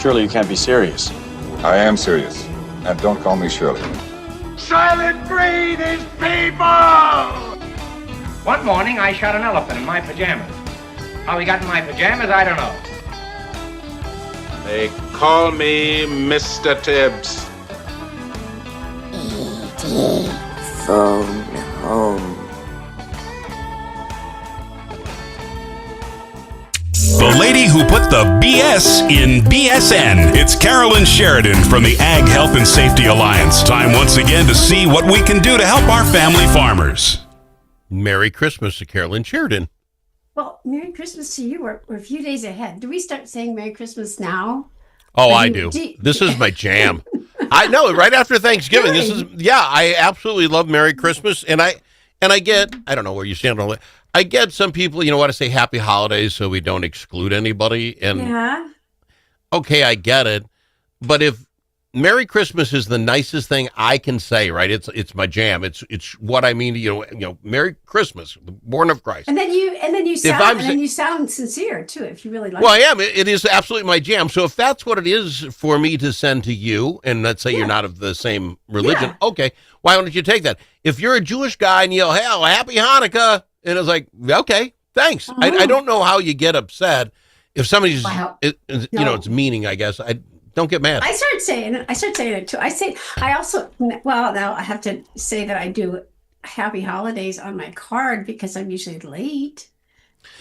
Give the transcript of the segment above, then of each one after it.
Surely you can't be serious. I am serious. And don't call me Shirley. Silent breed is people! One morning, I shot an elephant in my pajamas. How he got in my pajamas, I don't know. They call me Mr. Tibbs. E.T. Phone home. The lady who put the BS in BSN. It's Carolyn Sheridan from the Ag Health and Safety Alliance. Time once again to see what we can do to help our family farmers. Merry Christmas to Carolyn Sheridan. Well, Merry Christmas to you. We're a few days ahead. Do we start saying Merry Christmas now? Oh, I do. This is my jam. I know, right after Thanksgiving. Really? I absolutely love Merry Christmas. And I get, I don't know where you stand on it. I get some people, want to say happy holidays so we don't exclude anybody. And yeah. Okay, I get it. But if Merry Christmas is the nicest thing I can say, right? It's my jam. It's what I mean. Merry Christmas, the born of Christ. And then you sound sincere too. If you really like. Well, I am. It is absolutely my jam. So if that's what it is for me to send to you, and let's say you're not of the same religion, okay, why don't you take that? If you're a Jewish guy and you hell, Happy Hanukkah, and it's like, okay, thanks. I don't know how you get upset if somebody's, it's meaning. I guess I. Don't get mad. I start saying it too. Now I have to say that I do happy holidays on my card because I'm usually late.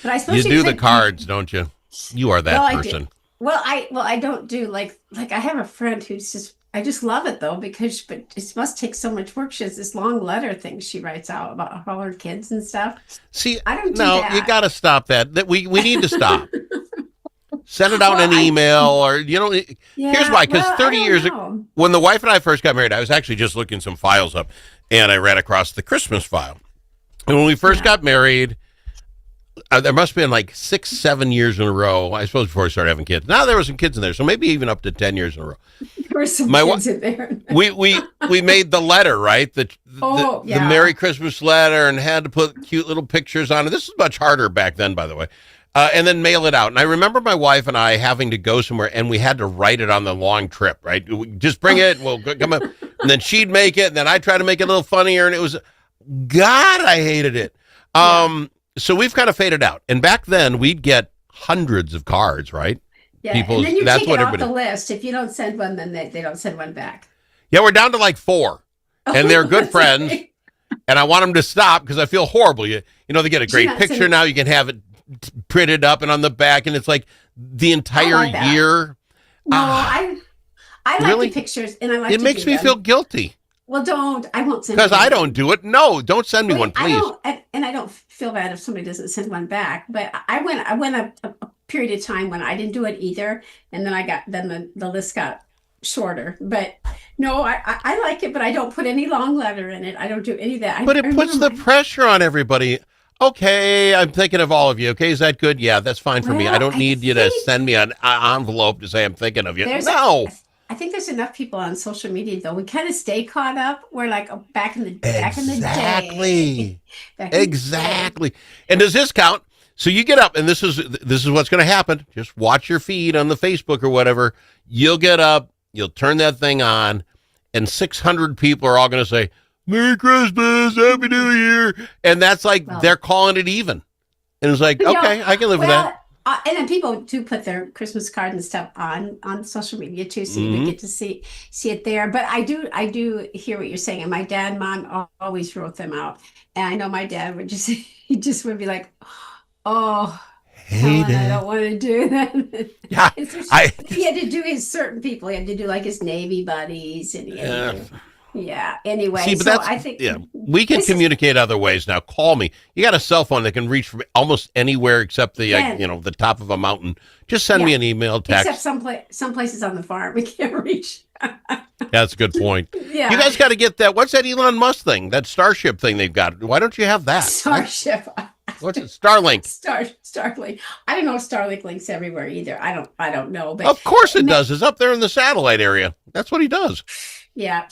But I suppose you do the cards, don't you? You are that person. I don't do like I have a friend who's just, I just love it though, but it must take so much work. She has this long letter thing she writes out about all her kids and stuff. See, I don't do that. You got to stop that. That we need to stop. Send it out in an email or, here's why. Because 30 years ago, when the wife and I first got married, I was actually just looking some files up and I ran across the Christmas file. And when we first got married, there must have been like 6-7 years in a row, I suppose, before we started having kids. Now there were some kids in there, so maybe even up to 10 years in a row. There were some kids in there. we made the letter, right? The Merry Christmas letter and had to put cute little pictures on it. This is much harder back then, by the way. And then mail it out. And I remember my wife and I having to go somewhere, and we had to write it on the long trip, right? Just bring it, we'll come up. And then she'd make it, and then I'd try to make it a little funnier, and it was, God, I hated it. So we've kind of faded out. And back then, we'd get hundreds of cards, right? Yeah, and then you take it off the list. If you don't send one, then they don't send one back. Yeah, we're down to like 4. And they're good friends. Right. And I want them to stop because I feel horrible. They get a great picture now. You can have it printed up and on the back, and it's like the entire year. No, I like the pictures, and I like. It makes me feel guilty. Well, I won't send. Because I don't do it. No, don't send me one, please. I don't feel bad if somebody doesn't send one back. But I went a period of time when I didn't do it either, and then the list got shorter. But no, I like it, but I don't put any long letter in it. I don't do any of that. But it puts the pressure on everybody. Okay, I'm thinking of all of you. Okay, is that good? Yeah, that's fine for me. I don't need you to send me an envelope to say I'm thinking of you. No. I think there's enough people on social media, though. We kind of stay caught up. We're like back in the day. Exactly. And does this count? So you get up, and this is what's going to happen. Just watch your feed on the Facebook or whatever. You'll get up, you'll turn that thing on, and 600 people are all going to say, Merry Christmas, Happy New Year. And that's like, they're calling it even. And it's like, okay, I can live with that. And then people do put their Christmas card and stuff on social media too, so you get to see it there. But I do hear what you're saying. And my dad and mom always wrote them out. And I know my dad would just would be like, oh, hey, I don't want to do that. Yeah, he had to do his certain people. He had to do like his Navy buddies, and he had to do, anyway. See, but I think we can communicate other ways now. Call me. You got a cell phone that can reach from almost anywhere except the the top of a mountain. Just send me an email, text. Except some places on the farm we can't reach. That's a good point. Yeah. You guys got to get that. What's that Elon Musk thing? That Starship thing they've got. Why don't you have that? Starship. What's it? Starlink. Starlink. I don't know if Starlink links everywhere either. I don't know. But of course it does. It's up there in the satellite area. That's what he does. Yeah,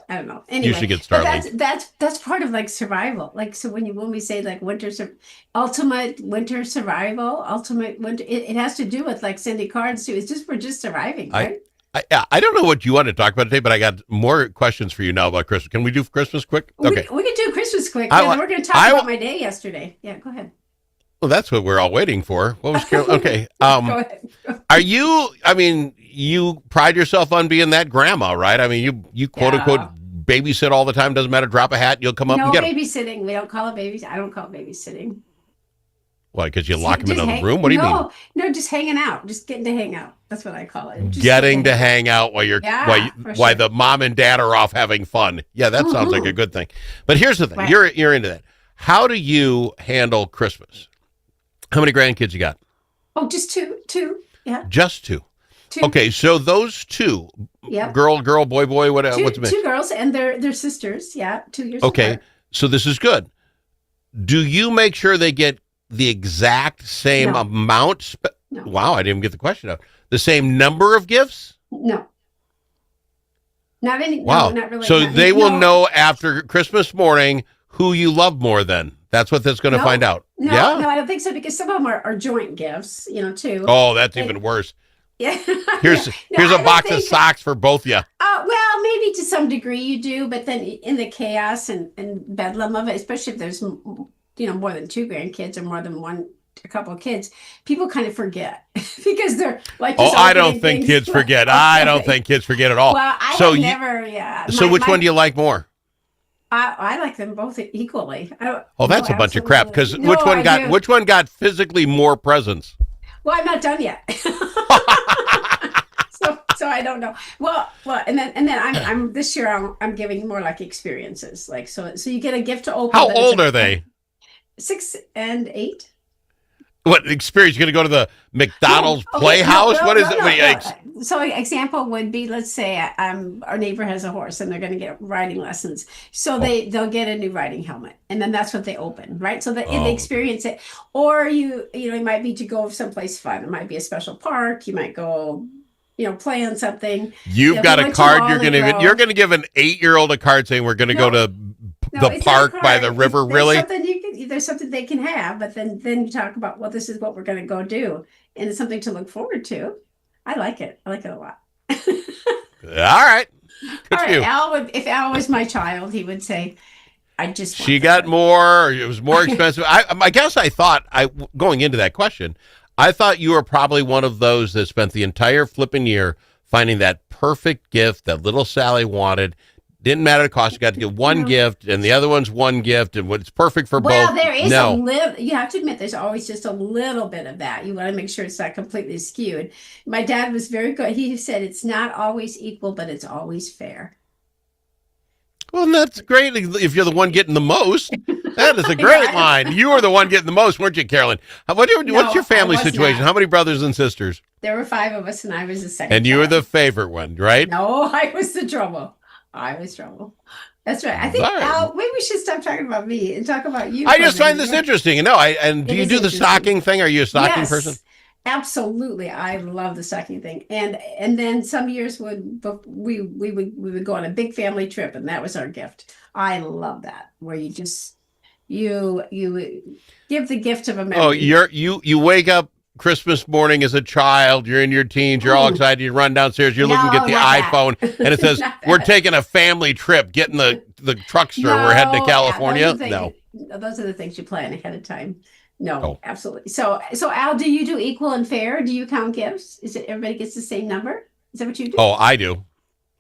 I don't know. You Anyway, should get but Starlink. that's part of like survival. Like so when we say like ultimate winter survival, ultimate winter, it has to do with like sending cards too. It's just we're just surviving, right? I don't know what you want to talk about today, but I got more questions for you now about Christmas. Can we do Christmas quick? Okay. We can do Christmas quick. Yeah, we're going to talk about my day yesterday. Yeah, go ahead. Well, that's what we're all waiting for. What was Carol? Okay. Go ahead. Are you? I mean, you pride yourself on being that grandma, right? I mean, you quote unquote babysit all the time. Doesn't matter. Drop a hat, you'll come up and get them. No babysitting. We don't call it babysitting. I don't call it babysitting. Why? Because you lock them in another room? What do you mean? No, just hanging out. Just getting to hang out. That's what I call it. Just getting to hang out while you're while the mom and dad are off having fun. Yeah, that sounds like a good thing. But here's the thing. Right. You're into that. How do you handle Christmas? How many grandkids you got? Oh, just two. Yeah. Just two. Okay, so those two. Yep. Girl, boy, what's the two girls and they're sisters. Yeah, 2 years Okay, apart. So this is good. Do you make sure they get the exact same amount? No. Wow, I didn't even get the question out. The same number of gifts? No. Not any. Wow. No, not really. So they will know after Christmas morning who you love more then. That's what that's going to find out. No, yeah? No, I don't think so because some of them are joint gifts, too. Oh, that's even worse. Yeah. Here's a box of socks for both of you. Well, maybe to some degree you do, but then in the chaos and bedlam of it, especially if there's more than two grandkids or more than a couple of kids, people kind of forget because they're like. Oh, I don't think kids forget. I don't think kids forget at all. Well, I never. Yeah. So which one do you like more? I like them both equally. That's a bunch of crap. Because which one got physically more presents? Well, I'm not done yet. So I don't know. Well, and then I'm this year I'm giving more like experiences. Like so you get a gift to open. How old are they? 6 and 8. What experience? You're going to go to the McDonald's Playhouse? What is it? So an example would be, let's say our neighbor has a horse and they're going to get riding lessons. So they'll get a new riding helmet and then that's what they open, right? So that they experience it. Or it might be to go someplace fun. It might be a special park. You might go, play on something. You've got a card. You're going to give an 8-year-old a card saying we're going to go to the park by the river. Really? There's something they can have, but then you talk about, well, this is what we're going to go do. And it's something to look forward to. I like it. I like it a lot. All right. All right. If Al was my child, he would say, she got more. It was more expensive. I guess I thought, going into that question, I thought you were probably one of those that spent the entire flipping year finding that perfect gift that little Sally wanted. Didn't matter the cost. You got to get one gift, and the other one's one gift, and it's perfect for both. Well, there is a little. You have to admit, there's always just a little bit of that. You want to make sure it's not completely skewed. My dad was very good. He said it's not always equal, but it's always fair. Well, that's great if you're the one getting the most. That is a great line. You were the one getting the most, weren't you, Carolyn? What's your family situation? How many brothers and sisters? There were 5 of us, and I was the second. And you were the favorite one, right? No, I was the trouble. That's right. I think Al, maybe we should stop talking about me and talk about you. I just find this interesting. No, do you do the stocking thing? Are you a stocking person? Absolutely. I love the stocking thing. And then some years we would go on a big family trip, and that was our gift. I love that, where you just you give the gift of a memory. Oh, you wake up Christmas morning as a child, you're in your teens, you're all excited, you run downstairs, you're looking at the iPhone, and it says, we're taking a family trip, getting the truckster, we're heading to California. Those are the things you plan ahead of time. Absolutely. So Al, do you do equal and fair? Do you count gifts? Is it everybody gets the same number? Is that what you do? Oh, I do.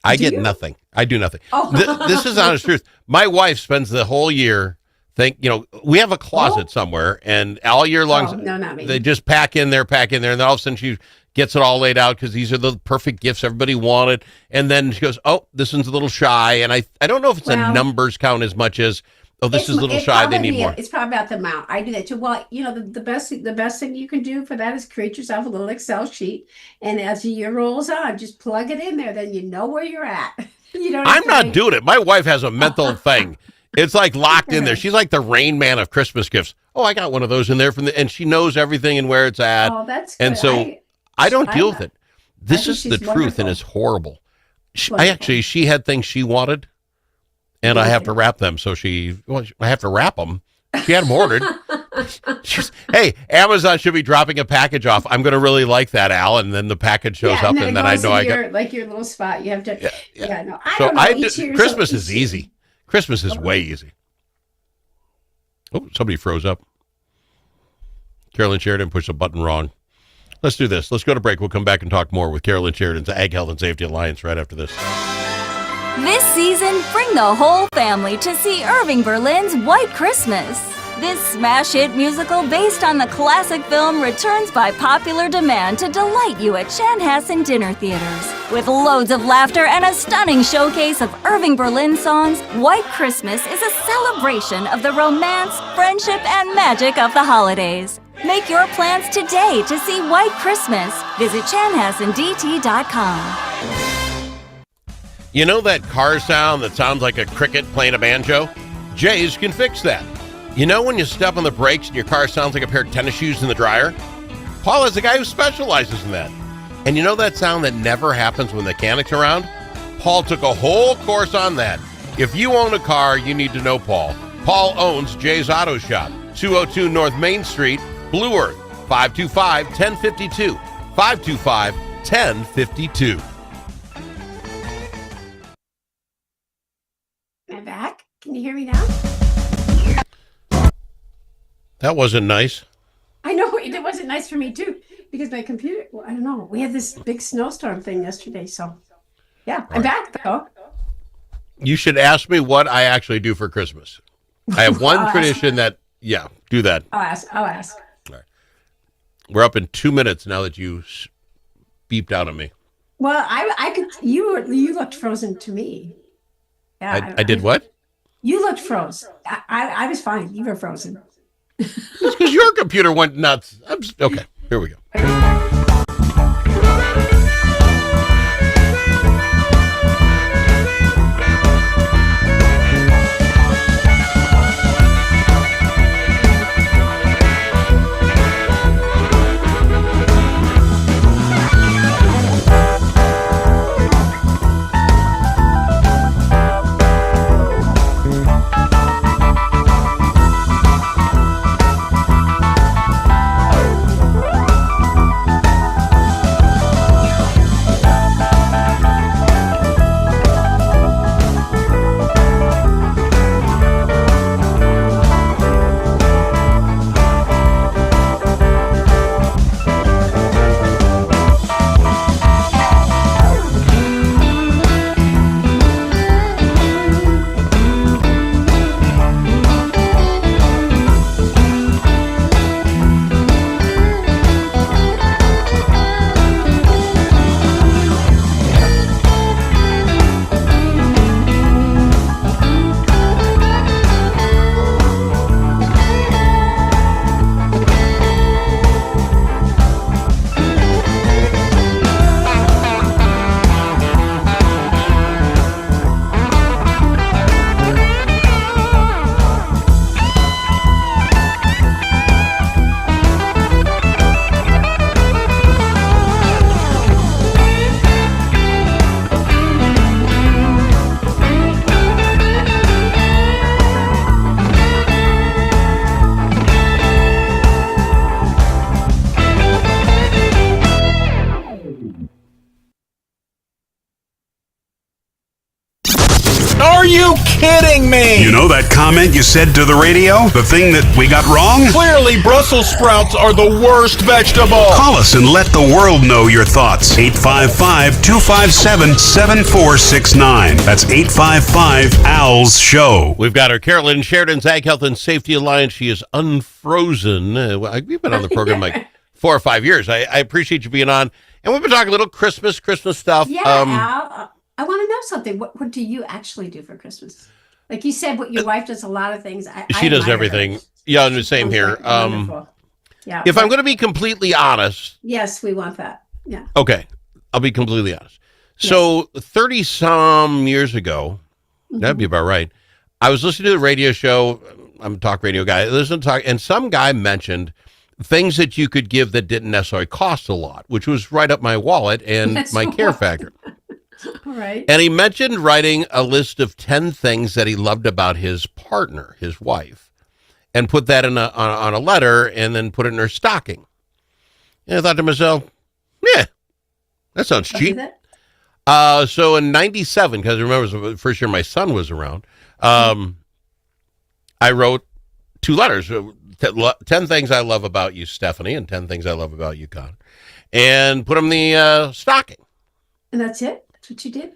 I get nothing. I do nothing. This is honest truth. My wife spends the whole year we have a closet somewhere, and all year long, not me. They just pack in there, and then all of a sudden she gets it all laid out because these are the perfect gifts everybody wanted. And then she goes, oh, this one's a little shy. And I don't know if it's a numbers count as much as, this is a little shy, they need more. It's probably about the amount. I do that too. Well, the best thing you can do for that is create yourself a little Excel sheet. And as the year rolls on, just plug it in there. Then you know where you're at. I'm not doing it. My wife has a mental thing. It's like locked in there. She's like the Rain Man of Christmas gifts. Oh, I got one of those in there and she knows everything and where it's at. Oh, that's good. And so I don't deal with it. This is the truth, and it's horrible. She had things she wanted, and I have to wrap them. So I have to wrap them. She had them ordered. Hey, Amazon should be dropping a package off. I'm going to really like that, Al. And then the package shows up, and then I know I got like your little spot. You have to. No. Christmas is easy. Christmas is way easy. Oh, somebody froze up. Carolyn Sheridan pushed a button wrong. Let's do this. Let's go to break. We'll come back and talk more with Carolyn Sheridan's Ag Health and Safety Alliance right after this. This season, bring the whole family to see Irving Berlin's White Christmas. This smash hit musical based on the classic film returns by popular demand to delight you at Chanhassen dinner theaters. With loads of laughter and a stunning showcase of Irving Berlin songs, White Christmas is a celebration of the romance, friendship, and magic of the holidays. Make your plans today to see White Christmas. Visit chanhassendt.com. You know that car sound that sounds like a cricket playing a banjo? Jay's can fix that. You know when you step on the brakes and your car sounds like a pair of tennis shoes in the dryer? Paul is a guy who specializes in that. And you know that sound that never happens when the mechanic's around? Paul took a whole course on that. If you own a car, you need to know Paul. Paul owns Jay's Auto Shop, 202 North Main Street, Blue Earth, 525-1052, 525-1052. Am I back? Can you hear me now? That wasn't nice. I know, it wasn't nice for me too, because my computer, I don't know, we had this big snowstorm thing yesterday, so yeah, I'm back though. You should ask me what I actually do for Christmas. I have one tradition that, do that. I'll ask. All right. We're up in 2 minutes now that you beeped out on me. Well, I could, you looked frozen to me. Yeah, I did what? You looked frozen. I was fine. You were frozen. It's because your computer went nuts. Okay, here we go. Are you kidding me? You know that comment you said to the radio? The thing that we got wrong? Clearly, Brussels sprouts are the worst vegetable. Call us and let the world know your thoughts. 855-257-7469. That's 855-ALS Show. We've got our Carolyn Sheridan's Ag Health and Safety Alliance. She is unfrozen. We've been on the program like 4 or 5 years. I appreciate you being on. And we've been talking a little Christmas stuff. Yeah, Al, I want to know something. What do you actually do for Christmas? Like you said, your wife does a lot of things. She does everything. Her. Yeah, and the same here. Yeah. If I'm going to be completely honest. Yes, we want that. Yeah. Okay. I'll be completely honest. So 30-some years ago, that'd be about right, I was listening to the radio show. I'm a talk radio guy. And some guy mentioned things that you could give that didn't necessarily cost a lot, which was right up my wallet and my care factor. Right. And he mentioned writing a list of 10 things that he loved about his partner, his wife, and put that on a letter and then put it in her stocking. And I thought to myself, yeah, that sounds cheap. So in 97, because I remember it was the first year my son was around, I wrote 2 letters, 10 things I love about you, Stephanie, and 10 things I love about you, Connor, and put them in the stocking. And that's it? That's what you did?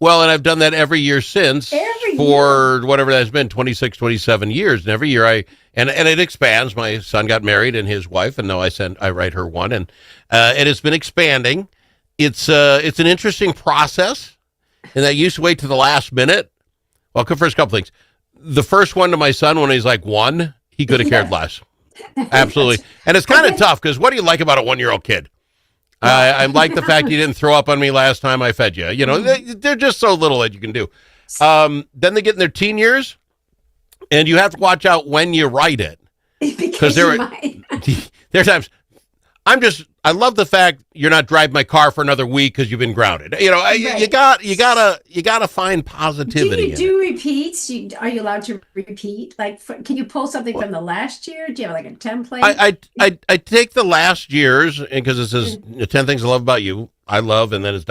Well, and I've done that every year since for whatever that's been, 26, 27 years. And every year and it expands. My son got married and his wife, and now I write her one, and it has been expanding. It's an interesting process, and I used to wait to the last minute. Well, first couple things. The first one to my son when he's like 1, he could have cared less. Absolutely. And it's kind of tough because what do you like about a 1-year-old kid? I like the fact you didn't throw up on me last time I fed you. You know, they're just so little that you can do. Then they get in their teen years, and you have to watch out when you write it. Because there are times I love the fact you're not driving my car for another week because you've been grounded. You know, you gotta find positivity. Do you do repeats? Are you allowed to repeat? Like, can you pull something from the last year? Do you have like a template? I take the last year's, because it says 10 things I love about you. I love, and then it's ...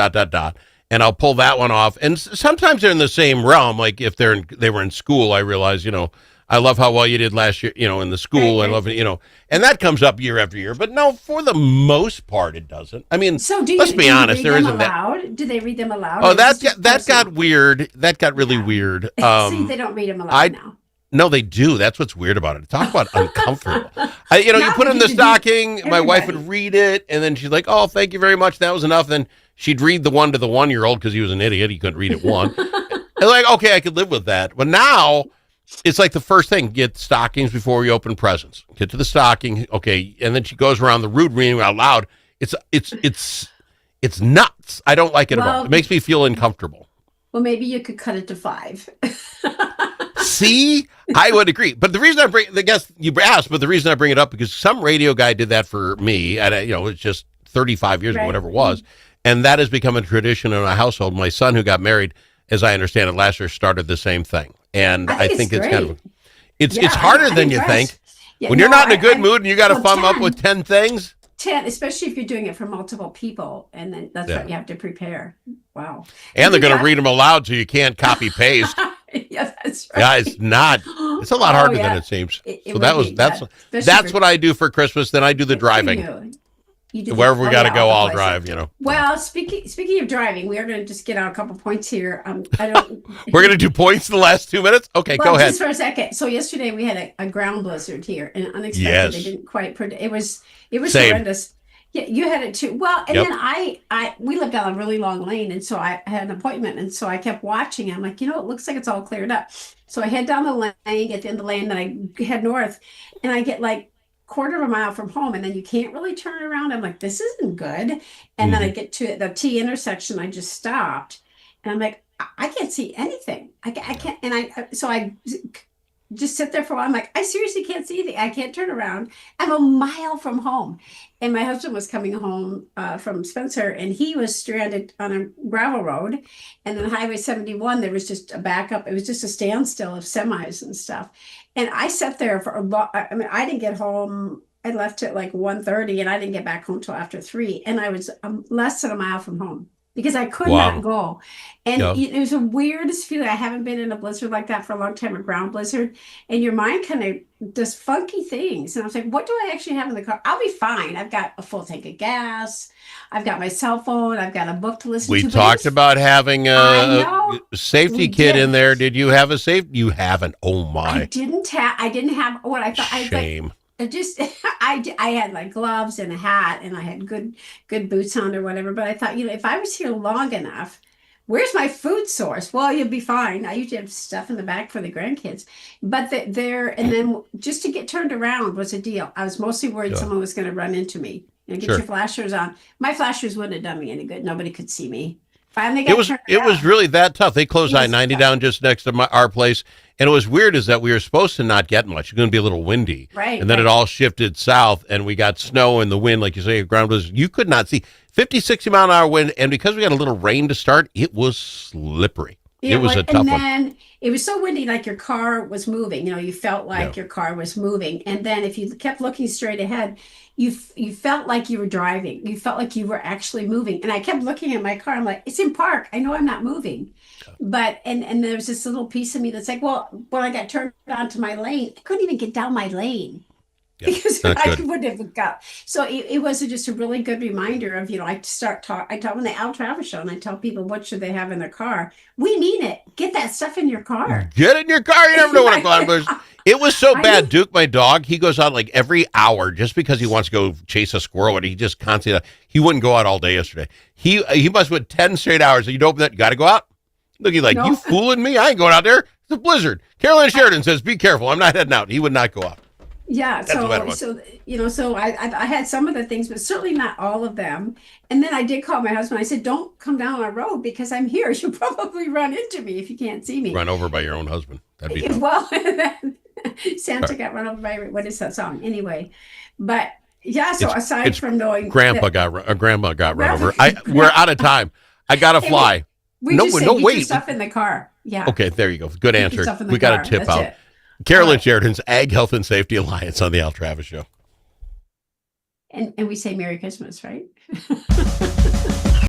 And I'll pull that one off. And sometimes they're in the same realm. Like if they were in school, I realize, you know, I love how well you did last year, you know, in the school. I love it, you know, and that comes up year after year. But no, for the most part, it doesn't. I mean, let's be honest, there isn't that. Do they read them aloud? Oh, that got weird. That got really weird. See, they don't read them aloud now. No, they do. That's what's weird about it. Talk about uncomfortable. You put it in the stocking. My wife would read it, and then she's like, "Oh, thank you very much. That was enough." Then she'd read the one to the 1-year-old because he was an idiot. He couldn't read it one. And like, okay, I could live with that. But now it's like the first thing: get stockings before you open presents. Get to the stocking, okay, and then she goes around the room reading out loud. It's nuts. I don't like it at all. It makes me feel uncomfortable. Well, maybe you could cut it to 5. See, I would agree. But the reason you asked, but the reason I bring it up because some radio guy did that for me, and it's just 35 years ago, whatever it was, and that has become a tradition in our household. My son, who got married, as I understand it, last year, started the same thing, and I think it's kind of it's harder than you think. Yeah, when you're not in a good mood and you got to come up with 10 things. 10, especially if you're doing it for multiple people, and then that's what you have to prepare. Wow. And they're going to read them aloud, so you can't copy paste. Yeah, that's right. Yeah, it's a lot harder than it seems. That's what I do for Christmas. Then I do the driving. Wherever we got to go, I'll drive. You know. Well, speaking of driving, we are going to just get out a couple points here. We're going to do points in the last 2 minutes. Okay, go ahead. Just for a second. So yesterday we had a ground blizzard here, and unexpected. They didn't quite predict. It was horrendous. Yeah, you had it too. Well, and then we lived down a really long lane, and so I had an appointment, and so I kept watching. I'm like, it looks like it's all cleared up. So I head down the lane, get to the end of the lane, then I head north, and I get like quarter of a mile from home, and then you can't really turn around. I'm like, this isn't good. And then I get to the T intersection. I just stopped, and I'm like, I can't see anything. I can't. And I just sit there for a while. I'm like, I seriously can't see anything. I can't turn around. I'm a mile from home. And my husband was coming home from Spencer, and he was stranded on a gravel road. And then Highway 71, there was just a backup. It was just a standstill of semis and stuff. And I sat there for I didn't get home. I left at like 1:30, and I didn't get back home till after 3. And I was less than a mile from home because I could not go. And it was the weirdest feeling. I haven't been in a blizzard like that for a long time, a ground blizzard. And your mind kind of does funky things. And I was like, what do I actually have in the car? I'll be fine. I've got a full tank of gas. I've got my cell phone. I've got a book to listen to. We talked about having a safety kit in there. Did you have a safety? You haven't. Oh, my. I didn't have what I thought. Shame. I had like gloves and a hat, and I had good boots on or whatever. But I thought, if I was here long enough, where's my food source? Well, you'll be fine. I usually have stuff in the back for the grandkids. But and then just to get turned around was a deal. I was mostly worried someone was going to run into me. Get your flashers on. My flashers wouldn't have done me any good. Nobody could see me. Finally got it was really that tough. They closed I-90 down just next to our place, And it was weird is that we were supposed to not get much. It's going to be a little windy. Right. And then it all shifted south, and we got snow and the wind, like you say, the ground was, you could not see. 50, 60 mile an hour wind, and because we got a little rain to start, it was slippery. Yeah, it was a tough one. And then it was so windy, like your car was moving. You felt like your car was moving. And then if you kept looking straight ahead, you felt like you were driving. You felt like you were actually moving. And I kept looking at my car. I'm like, it's in park. I know I'm not moving. But and there was this little piece of me that's like, well, when I got turned onto my lane, I couldn't even get down my lane. Yeah, because I wouldn't have got. So it was just a really good reminder of, I talk on the Al Travis show, and I tell people what should they have in their car. We need it. Get that stuff in your car. Get it in your car. You never know what I'm going. It was so bad. Duke, my dog, he goes out like every hour just because he wants to go chase a squirrel, and he just constantly. He wouldn't go out all day yesterday. He must have went 10 straight hours. You'd open that. You got to go out. Look, he's like, you fooling me? I ain't going out there. It's a blizzard. Carolyn Sheridan says, be careful. I'm not heading out. He would not go out. Yeah, so I had some of the things, but certainly not all of them. And then I did call my husband. I said, "Don't come down my road because I'm here. You'll probably run into me if you can't see me." Run over by your own husband. That'd be tough. Well. Santa got run over by, what is that song? Anyway, but yeah. So aside from knowing, grandma got run over. We're out of time. I gotta fly. Get your stuff in the car. Yeah. Okay, there you go. Good answer. We got a tip That's out. it. Carolyn Sheridan's Ag Health and Safety Alliance on the Al Travis Show. And we say Merry Christmas, right?